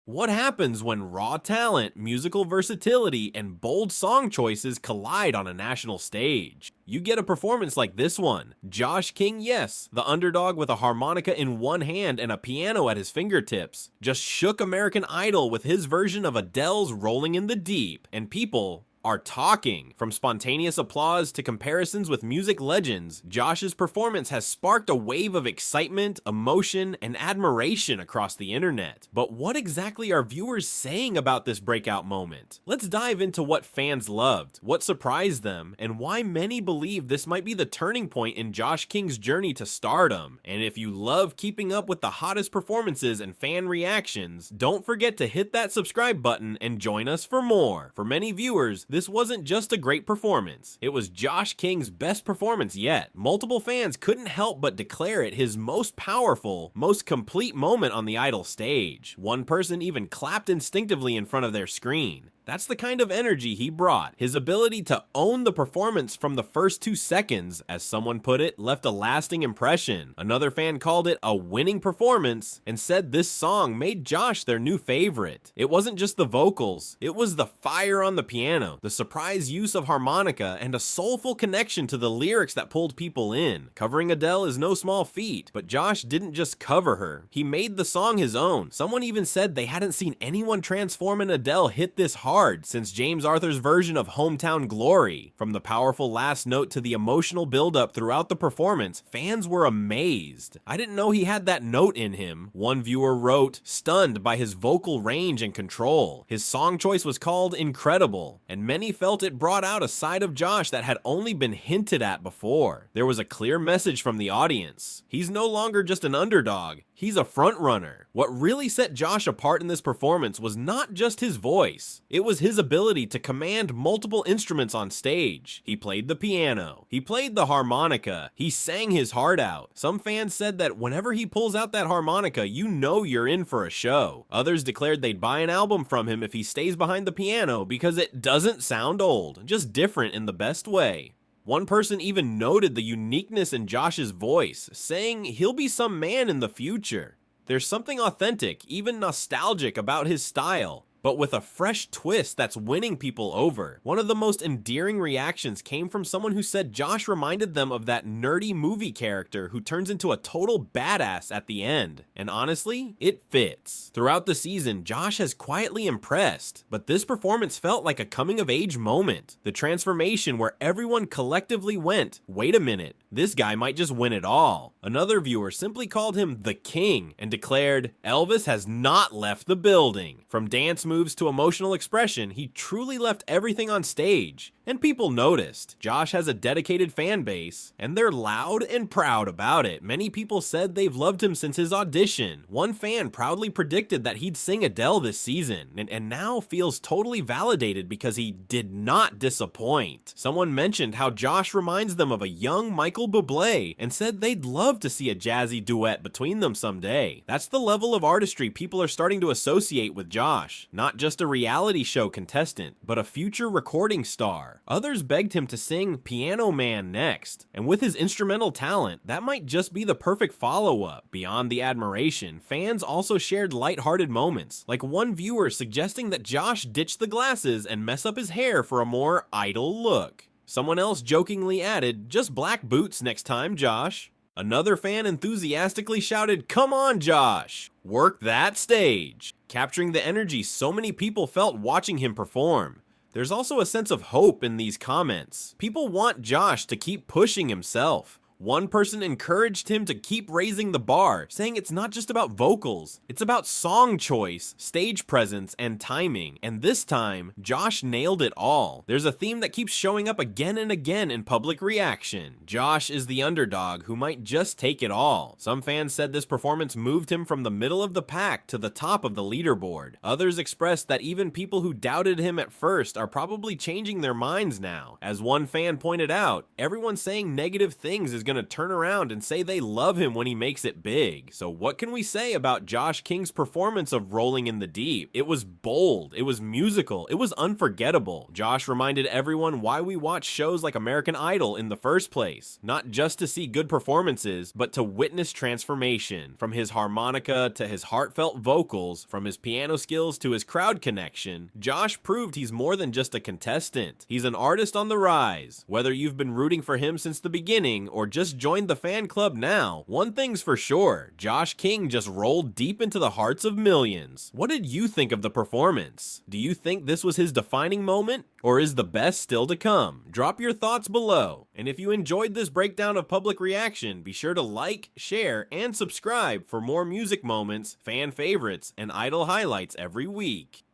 What happens when raw talent, musical versatility, and bold song choices collide on a national stage? You get a performance like this one. Josh King, yes, the underdog with a harmonica in one hand and a piano at his fingertips, just shook American Idol with his version of Adele's Rolling in the Deep, and people are talking. From spontaneous applause to comparisons with music legends, Josh's performance has sparked a wave of excitement, emotion, and admiration across the internet. But what exactly are viewers saying about this breakout moment? Let's dive into what fans loved, what surprised them, and why many believe this might be the turning point in Josh King's journey to stardom. And if you love keeping up with the hottest performances and fan reactions, don't forget to hit that subscribe button and join us for more. For many viewers, this wasn't just a great performance, it was Josh King's best performance yet. Multiple fans couldn't help but declare it his most powerful, most complete moment on the Idol stage. One person even clapped instinctively in front of their screen. That's the kind of energy he brought. His ability to own the performance from the first 2 seconds, as someone put it, left a lasting impression. Another fan called it a winning performance and said this song made Josh their new favorite. It wasn't just the vocals, it was the fire on the piano, the surprise use of harmonica, and a soulful connection to the lyrics that pulled people in. Covering Adele is no small feat, but Josh didn't just cover her, he made the song his own. Someone even said they hadn't seen anyone transform an Adele hit this hard since James Arthur's version of Hometown Glory. From the powerful last note to the emotional buildup throughout the performance, fans were amazed. I didn't know he had that note in him. One viewer wrote, stunned by his vocal range and control. His song choice was called incredible, and many felt it brought out a side of Josh that had only been hinted at before. There was a clear message from the audience. He's no longer just an underdog, he's a frontrunner. What really set Josh apart in this performance was not just his voice. It was his ability to command multiple instruments on stage. He played the piano, he played the harmonica, he sang his heart out. Some fans said that whenever he pulls out that harmonica, you know you're in for a show. Others declared they'd buy an album from him if he stays behind the piano because it doesn't sound old, just different in the best way. One person even noted the uniqueness in Josh's voice, saying he'll be some man in the future. There's something authentic, even nostalgic about his style, but with a fresh twist that's winning people over. One of the most endearing reactions came from someone who said Josh reminded them of that nerdy movie character who turns into a total badass at the end. And honestly, it fits. Throughout the season, Josh has quietly impressed, but this performance felt like a coming-of-age moment. The transformation where everyone collectively went, wait a minute, this guy might just win it all. Another viewer simply called him the king and declared, Elvis has not left the building. From dance moves to emotional expression, he truly left everything on stage. And people noticed. Josh has a dedicated fan base, and they're loud and proud about it. Many people said they've loved him since his audition. One fan proudly predicted that he'd sing Adele this season, and now feels totally validated because he did not disappoint. Someone mentioned how Josh reminds them of a young Michael Bublé, and said they'd love to see a jazzy duet between them someday. That's the level of artistry people are starting to associate with Josh. Not just a reality show contestant, but a future recording star. Others begged him to sing Piano Man next, and with his instrumental talent, that might just be the perfect follow-up. Beyond the admiration, fans also shared lighthearted moments, like one viewer suggesting that Josh ditch the glasses and mess up his hair for a more idol look. Someone else jokingly added, just black boots next time, Josh. Another fan enthusiastically shouted, come on, Josh! Work that stage! Capturing the energy so many people felt watching him perform. There's also a sense of hope in these comments. People want Josh to keep pushing himself. One person encouraged him to keep raising the bar, saying it's not just about vocals, it's about song choice, stage presence, and timing. And this time, Josh nailed it all. There's a theme that keeps showing up again and again in public reaction. Josh is the underdog who might just take it all. Some fans said this performance moved him from the middle of the pack to the top of the leaderboard. Others expressed that even people who doubted him at first are probably changing their minds now. As one fan pointed out, everyone saying negative things is gonna turn around and say they love him when he makes it big. So what can we say about Josh King's performance of Rolling in the Deep? It was bold, it was musical, it was unforgettable. Josh reminded everyone why we watch shows like American Idol in the first place. Not just to see good performances, but to witness transformation. From his harmonica to his heartfelt vocals, from his piano skills to his crowd connection, Josh proved he's more than just a contestant. He's an artist on the rise. Whether you've been rooting for him since the beginning or just joined the fan club now, one thing's for sure, Josh King just rolled deep into the hearts of millions. What did you think of the performance? Do you think this was his defining moment? Or is the best still to come? Drop your thoughts below. And if you enjoyed this breakdown of Public Reaction, be sure to like, share, and subscribe for more music moments, fan favorites, and idol highlights every week.